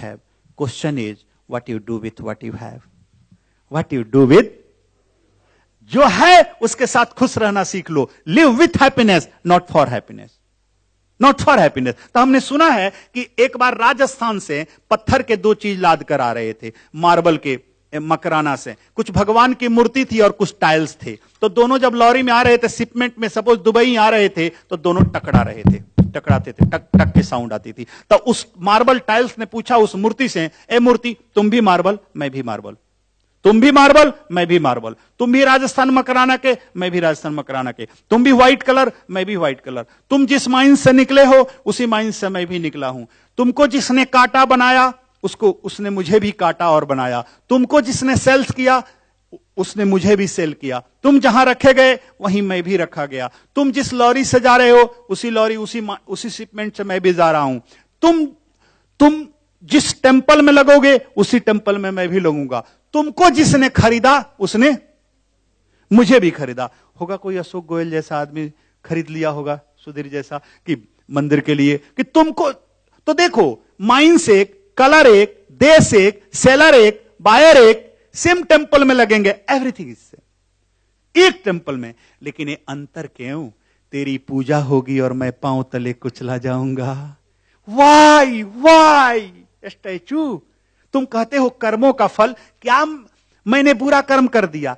have. Question is, what you do with what you have? What you do with? जो है उसके साथ खुश रहना सीख लो. Live with happiness, not for happiness. Not for happiness. तो हमने सुना है कि एक बार राजस्थान से पत्थर के 2 चीज लाद कर आ रहे थे, मार्बल के मकराना से. कुछ भगवान की मूर्ति थी और कुछ टाइल्स थे. तो दोनों जब लॉरी में आ रहे थे, शिपमेंट में, सपोज दुबई आ रहे थे, तो दोनों टकरा रहे थे, टकराते थे, टक टक की साउंड आती थी. तो उस मार्बल टाइल्स ने पूछा उस मूर्ति से, ए मूर्ति, तुम भी मार्बल, मैं भी मार्बल. तुम भी मार्बल, मैं भी मार्बल. तुम भी राजस्थान मकराना के, मैं भी राजस्थान मकराना के. तुम भी व्हाइट कलर, मैं भी व्हाइट कलर. तुम जिस माइन से निकले हो उसी माइन से मैं भी निकला हूं. तुमको जिसने काटा बनाया उसने मुझे भी काटा और बनाया. तुमको जिसने सेल्स किया उसने मुझे भी सेल किया. तुम जहां रखे गए वहीं मैं भी रखा गया. तुम जिस लॉरी से जा रहे हो उसी लॉरी उसी शिपमेंट से मैं भी जा रहा हूं. तुम जिस टेंपल में लगोगे उसी टेंपल में मैं भी लगूंगा. तुमको जिसने खरीदा उसने मुझे भी खरीदा. होगा कोई अशोक गोयल जैसा आदमी खरीद लिया होगा, सुधीर जैसा, कि मंदिर के लिए, कि तुमको. तो देखो, माइंस एक, कलर एक, देश एक, सेलर एक, बायर एक, सेम टेंपल में लगेंगे. एवरीथिंग इज सेम, एक टेंपल में. लेकिन ये अंतर क्यों? तेरी पूजा होगी और मैं पांव तले कुचला जाऊंगा. Why statue. तुम कहते हो कर्मों का फल. क्या मैंने बुरा कर्म कर दिया?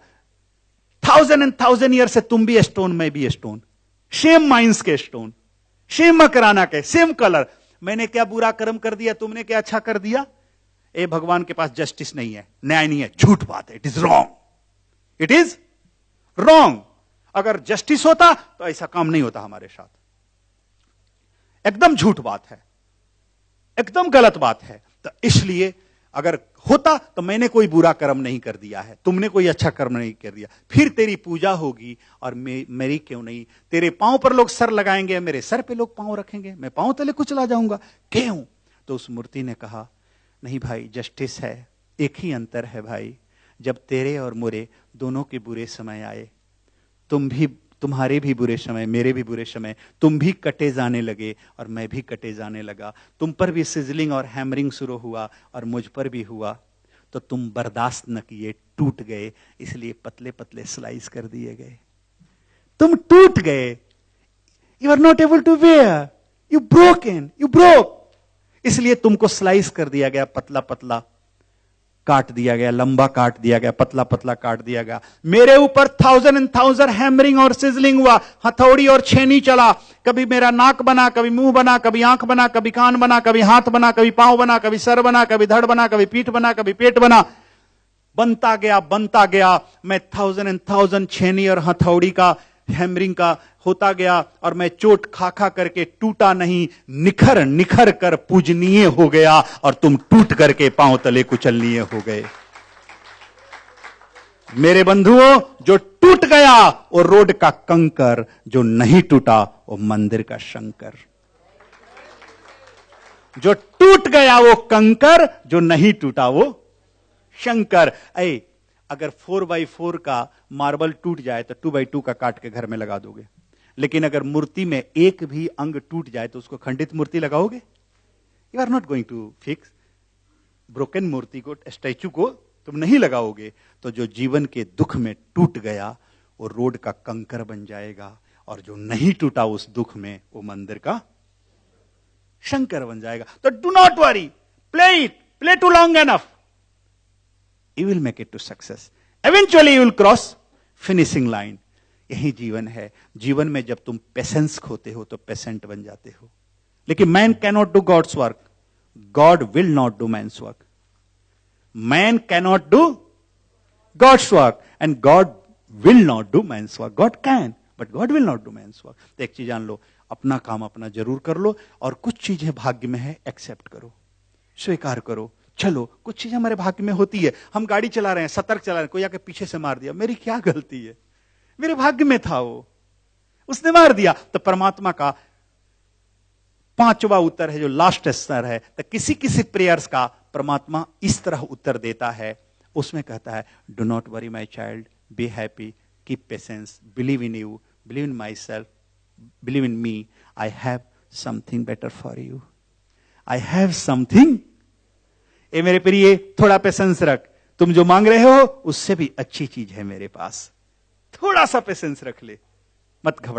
1000 ईयर से तुम भी स्टोन, मैं भी स्टोन, सेम माइंस के स्टोन, सेम मकराना के, सेम कलर. मैंने क्या बुरा कर्म कर दिया? तुमने क्या अच्छा कर दिया? ए भगवान के पास जस्टिस नहीं है, न्याय नहीं है. झूठ बात है. It is wrong. It is wrong. अगर जस्टिस होता तो ऐसा काम नहीं होता हमारे साथ. एकदम झूठ बात है, एकदम गलत बात है. तो इसलिए अगर होता तो मैंने कोई बुरा कर्म नहीं कर दिया है, तुमने कोई अच्छा कर्म नहीं कर दिया, फिर तेरी पूजा होगी और मेरी क्यों नहीं? तेरे पांव पर लोग सर लगाएंगे, मेरे सर पे लोग पांव रखेंगे, मैं पांव तले कुचला जाऊंगा. क्यों? तो उस मूर्ति ने कहा, नहीं भाई, जस्टिस है. एक ही अंतर है भाई, जब तेरे और मेरे दोनों के बुरे समय आए, तुम्हारे भी बुरे समय, मेरे भी बुरे समय, तुम भी कटे जाने लगे और मैं भी कटे जाने लगा. तुम पर भी सिजलिंग और हैमरिंग शुरू हुआ और मुझ पर भी हुआ. तो तुम बर्दाश्त न किए, टूट गए, इसलिए पतले पतले स्लाइस कर दिए गए. तुम टूट गए. You are not able to bear, you broke. इसलिए तुमको स्लाइस कर दिया गया, पतला पतला काट दिया गया, लंबा काट दिया गया, पतला पतला काट दिया गया. मेरे ऊपर 1000 हैमरिंग और सिजलिंग हुआ, हथौड़ी और छेनी चला. कभी मेरा नाक बना, कभी मुंह बना, कभी आंख बना, कभी कान बना, कभी हाथ बना, कभी पांव बना, कभी सर बना, कभी धड़ बना, कभी पीठ बना, कभी पेट बना. बनता गया. मैं 1000 छेनी और हथौड़ी का, हैमरिंग का होता गया और मैं चोट खा करके टूटा नहीं, निखर कर पूजनीय हो गया और तुम टूट करके पांव तले कुचलनीय हो गए. मेरे बंधुओं, जो टूट गया वो रोड का कंकर, जो नहीं टूटा वो मंदिर का शंकर. जो टूट गया वो कंकर, जो नहीं टूटा वो शंकर. अगर 4x4 का मार्बल टूट जाए तो 2x2 का काट के घर में लगा दोगे. लेकिन अगर मूर्ति में एक भी अंग टूट जाए तो उसको खंडित मूर्ति लगाओगे? You are not going to fix. Broken मूर्ति को, स्टैचू को तुम नहीं लगाओगे. तो जो जीवन के दुख में टूट गया वो रोड का कंकर बन जाएगा और जो नहीं टूटा उस दुख में वो मंदिर का शंकर बन जाएगा. तो do not worry, play too long enough. You will make it to success. Eventually you will cross finishing line. यही जीवन है. जीवन में जब तुम पेशेंस खोते हो तो पेशेंट बन जाते हो. लेकिन man cannot do God's work, God will not do man's work. Man cannot do God's work and God will not do man's work. God can but God will not do man's work. तो एक चीज जान लो, अपना काम अपना जरूर कर लो और कुछ चीजें भाग्य में है, एक्सेप्ट करो, स्वीकार करो. चलो, कुछ चीजें हमारे भाग्य में होती है. हम गाड़ी चला रहे हैं, सतर्क चला रहे हैं, कोई आके पीछे से मार दिया, मेरी क्या गलती है? मेरे भाग्य में था वो, उसने मार दिया. तो परमात्मा का 5वां उत्तर है, जो लास्ट स्तर है. तो किसी किसी प्रेयर्स का परमात्मा इस तरह उत्तर देता है. उसमें कहता है, do not worry my child, be happy, keep patience, believe in you, believe in my self, believe in me. I have something better for you. I have something a मेरे प्रिय, थोड़ा पेशेंस रख, तुम जो मांग रहे हो उससे भी अच्छी चीज है मेरे पास, थोड़ा सा पेशेंस रख ले, मत घबरा।